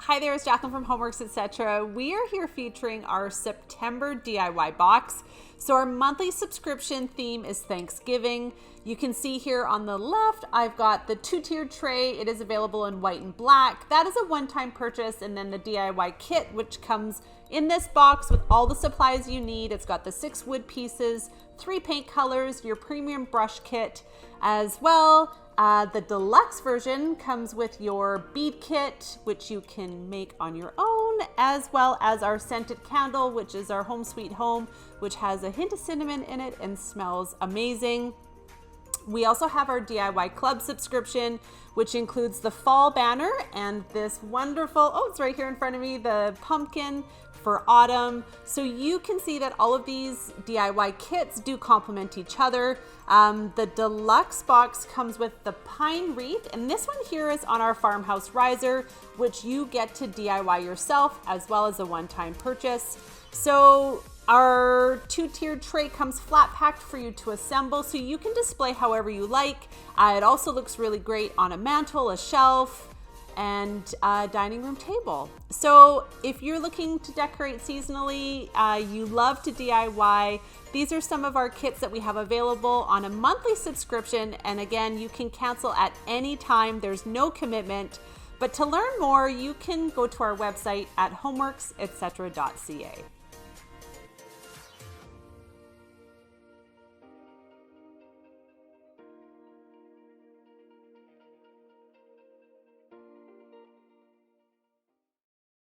Hi there, it's Jacqueline from Homeworks, etc. We are here featuring our September DIY box. So our monthly subscription theme is Thanksgiving. You can see here on the left, I've got the two-tiered tray. It is available in white and black. That is a one-time purchase, and then the DIY kit, which comes in this box with all the supplies you need. It's got the 6 wood pieces, 3 paint colors, your premium brush kit as well. The deluxe version comes with your bead kit, which you can make on your own, as well as our scented candle, which is our Home Sweet Home, which has a hint of cinnamon in it and smells amazing. We also have our DIY Club subscription, which includes the fall banner and this wonderful, oh, it's right here in front of me, the pumpkin for autumn. So you can see that all of these DIY kits do complement each other. The deluxe box comes with the pine wreath, and this one here is on our Farmhouse Riser, which you get to DIY yourself as well as a one-time purchase. So our two-tiered tray comes flat packed for you to assemble, so you can display however you like. It also looks really great on a mantle, a shelf, and a dining room table. So if you're looking to decorate seasonally, you love to DIY, these are some of our kits that we have available on a monthly subscription. And again, you can cancel at any time. There's no commitment. But to learn more, you can go to our website at homeworksetc.ca.